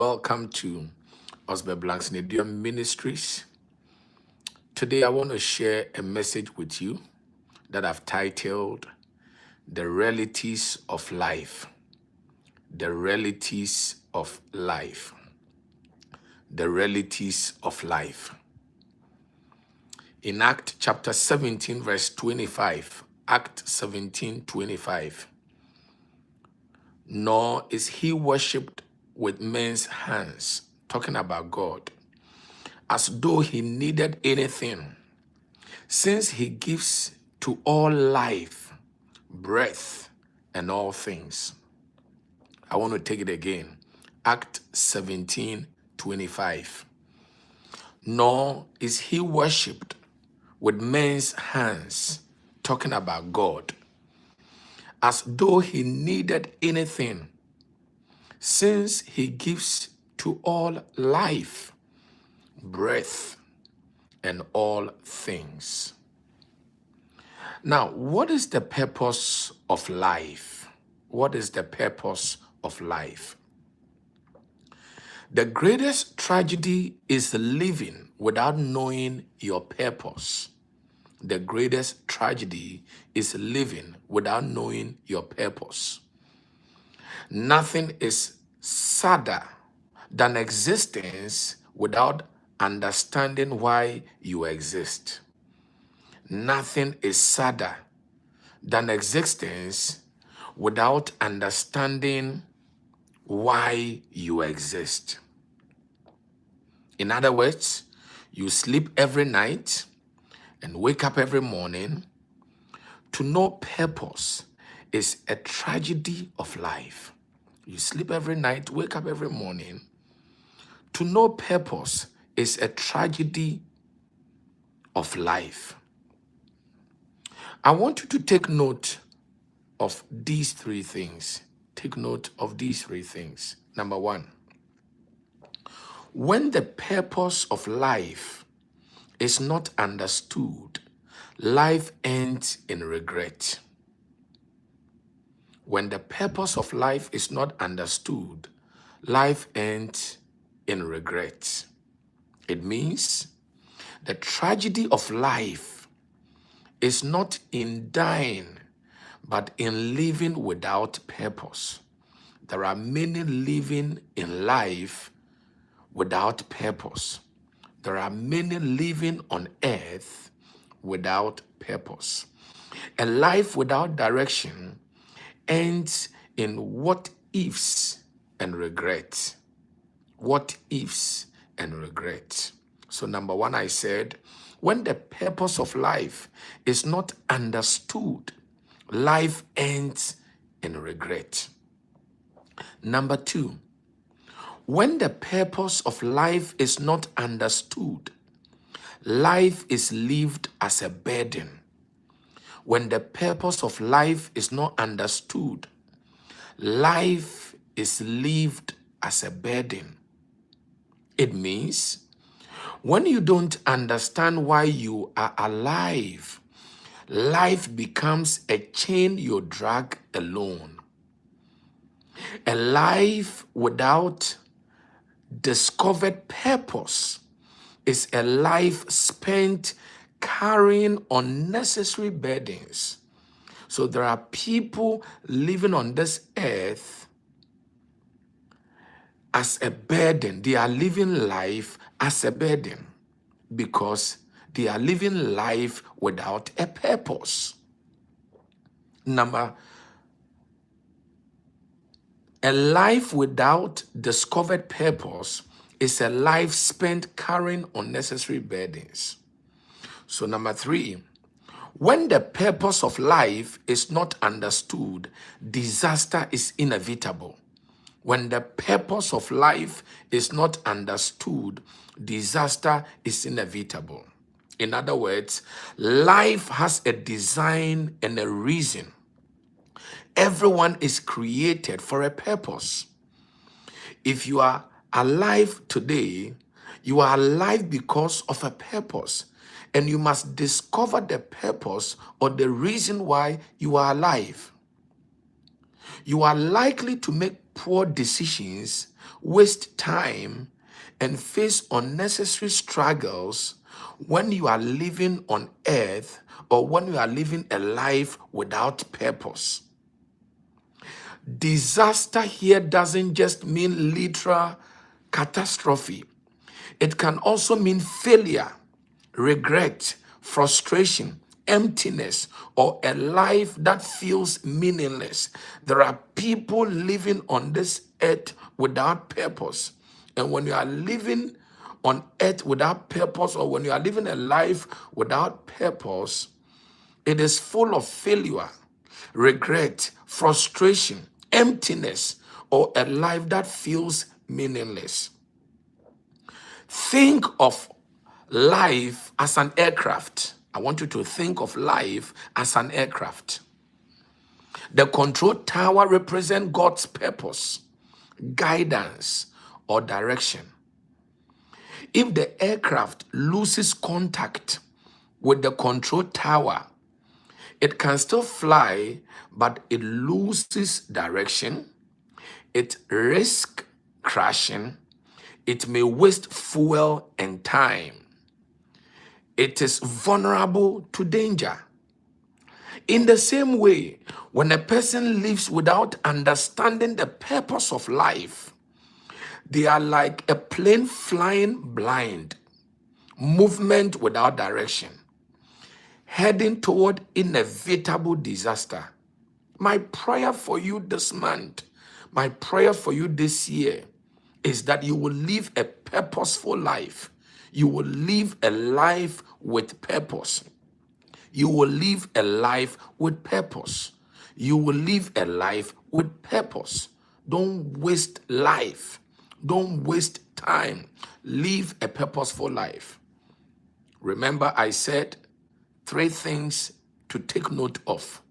Welcome to Osbert Blankson Eduam Ministries. Today I want to share a message with you that I've titled The Realities of Life. The Realities of Life. The Realities of Life. In Act chapter 17 verse 25, Act 17:25, nor is he worshipped with men's hands, talking about God, as though he needed anything, since he gives to all life, breath, and all things. I want to take it again. Act 17:25. Nor is he worshipped with men's hands, talking about God, as though he needed anything, since he gives to all life, breath, and all things. Now, what is the purpose of life? What is the purpose of life? The greatest tragedy is living without knowing your purpose. The greatest tragedy is living without knowing your purpose. Nothing is sadder than existence without understanding why you exist. Nothing is sadder than existence without understanding why you exist. In other words, you sleep every night and wake up every morning. To know purpose is a tragedy of life. You sleep every night, wake up every morning. To know purpose is a tragedy of life. I want you to take note of these three things. Take note of these three things. Number one, when the purpose of life is not understood, life ends in regret. When the purpose of life is not understood, life ends in regret. It means the tragedy of life is not in dying, but in living without purpose. There are many living in life without purpose. There are many living on earth without purpose. A life without direction ends in what ifs and regret. What ifs and regret. So number one, I said, when the purpose of life is not understood, life ends in regret. Number two, when the purpose of life is not understood, life is lived as a burden. When the purpose of life is not understood, life is lived as a burden. It means when you don't understand why you are alive, life becomes a chain you drag alone. A life without discovered purpose is a life spent carrying unnecessary burdens. So there are people living on this earth as a burden. They are living life as a burden because they are living life without a purpose. A life without discovered purpose is a life spent carrying unnecessary burdens. So number three, when the purpose of life is not understood, disaster is inevitable. When the purpose of life is not understood, disaster is inevitable. In other words, life has a design and a reason. Everyone is created for a purpose. If you are alive today, you are alive because of a purpose. And you must discover the purpose or the reason why you are alive. You are likely to make poor decisions, waste time, and face unnecessary struggles when you are living on earth or when you are living a life without purpose. Disaster here doesn't just mean literal catastrophe. It can also mean failure, regret, frustration, emptiness, or a life that feels meaningless. There are people living on this earth without purpose. And when you are living on earth without purpose, or when you are living a life without purpose, it is full of failure, regret, frustration, emptiness, or a life that feels meaningless. Think of life as an aircraft. I want you to think of life as an aircraft. The control tower represents God's purpose, guidance, or direction. If the aircraft loses contact with the control tower, it can still fly, but it loses direction. It risks crashing. It may waste fuel and time. It is vulnerable to danger. In the same way, when a person lives without understanding the purpose of life, they are like a plane flying blind, movement without direction, heading toward inevitable disaster. My prayer for you this month, my prayer for you this year is that you will live a purposeful life. You will live a life with purpose. You will live a life with purpose. You will live a life with purpose. Don't waste life. Don't waste time. Live a purposeful life. Remember, I said 3 things to take note of.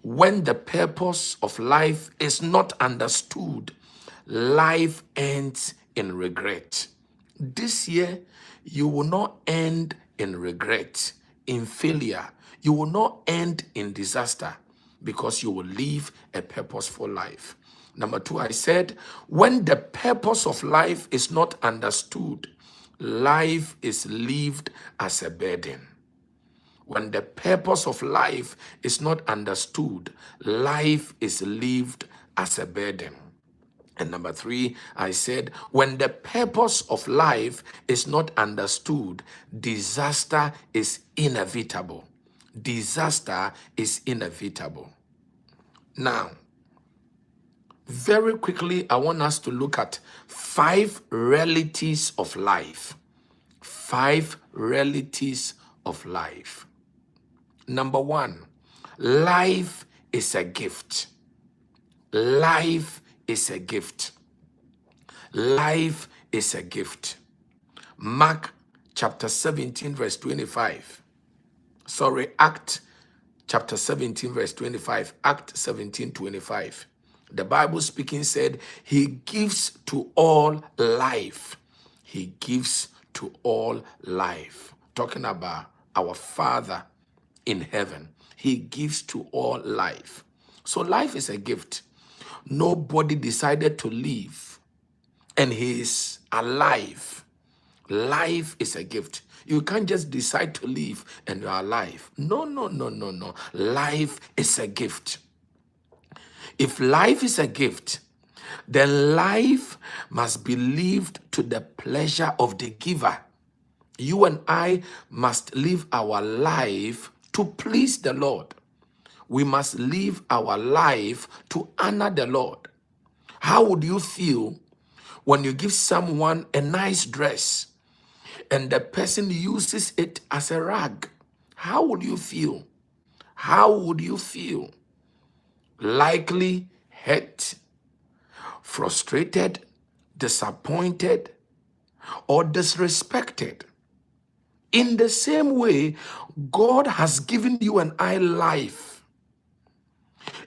When the purpose of life is not understood, life ends in regret. This year, you will not end in regret, in failure. You will not end in disaster because you will live a purposeful life. Number 2, I said, when the purpose of life is not understood, life is lived as a burden. When the purpose of life is not understood, life is lived as a burden. And number 3, I said, when the purpose of life is not understood, disaster is inevitable. Disaster is inevitable. Now, very quickly, I want us to look at 5 realities of life. 5 realities of life. Number 1, life is a gift. Life is a gift. Life is a gift. Mark chapter 17 verse 25. Act chapter 17 verse 25. Act 17:25. The Bible speaking said, he gives to all life. He gives to all life. Talking about our Father in heaven. He gives to all life. So life is a gift. Nobody decided to live and he is alive. Life is a gift. You can't just decide to live and you are alive. No. Life is a gift. If life is a gift, then life must be lived to the pleasure of the giver. You and I must live our life to please the Lord. We must live our life to honor the Lord. How would you feel when you give someone a nice dress and the person uses it as a rag? How would you feel? How would you feel? Likely hurt, frustrated, disappointed, or disrespected. In the same way, God has given you and I life.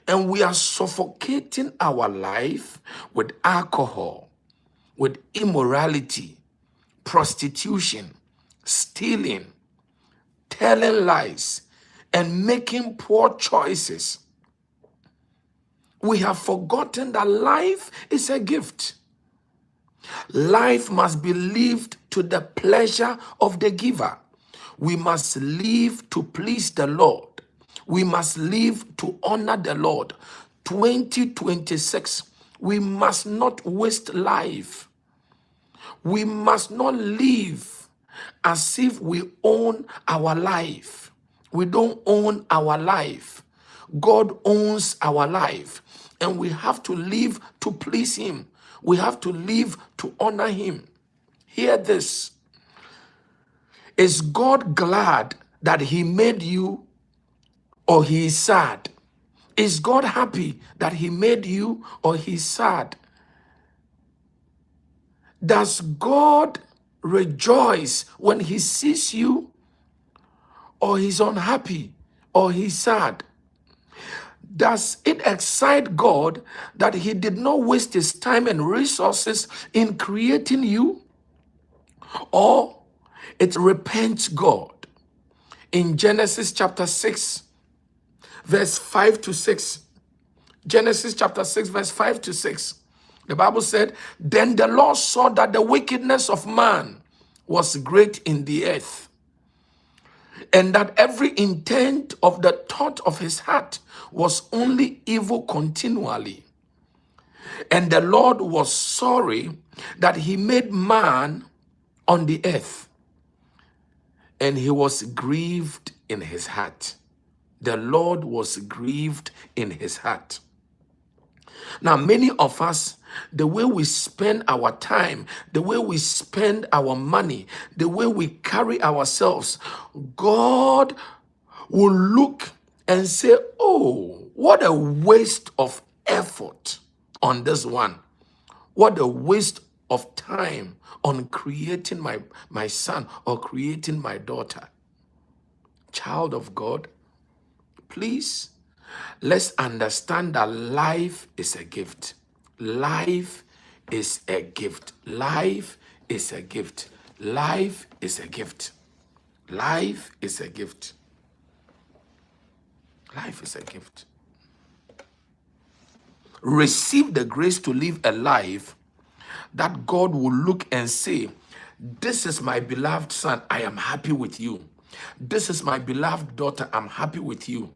And we are suffocating our life with alcohol, with immorality, prostitution, stealing, telling lies, and making poor choices. We have forgotten that life is a gift. Life must be lived to the pleasure of the giver. We must live to please the Lord. We must live to honor the Lord. 2026, we must not waste life. We must not live as if we own our life. We don't own our life. God owns our life, and we have to live to please him. We have to live to honor him. Hear this. Is God glad that he made you, or he is sad? Is God happy that he made you, or he's sad? Does God rejoice when he sees you, or he's unhappy, or he's sad? Does it excite God that he did not waste his time and resources in creating you? Or it repents God? In Genesis chapter 6, verse 5 to 6, Genesis chapter 6, verse 5 to 6, the Bible said, then the Lord saw that the wickedness of man was great in the earth, and that every intent of the thought of his heart was only evil continually. And the Lord was sorry that he made man on the earth, and he was grieved in his heart. The Lord was grieved in his heart. Now, many of us, the way we spend our time, the way we spend our money, the way we carry ourselves, God will look and say, oh, what a waste of effort on this one. What a waste of time on creating my son or creating my daughter. Child of God, please, let's understand that life is a gift. Life is a gift. Life is a gift. Life is a gift. Life is a gift. Life is a gift. Receive the grace to live a life that God will look and say, this is my beloved son, I am happy with you. This is my beloved daughter, I'm happy with you.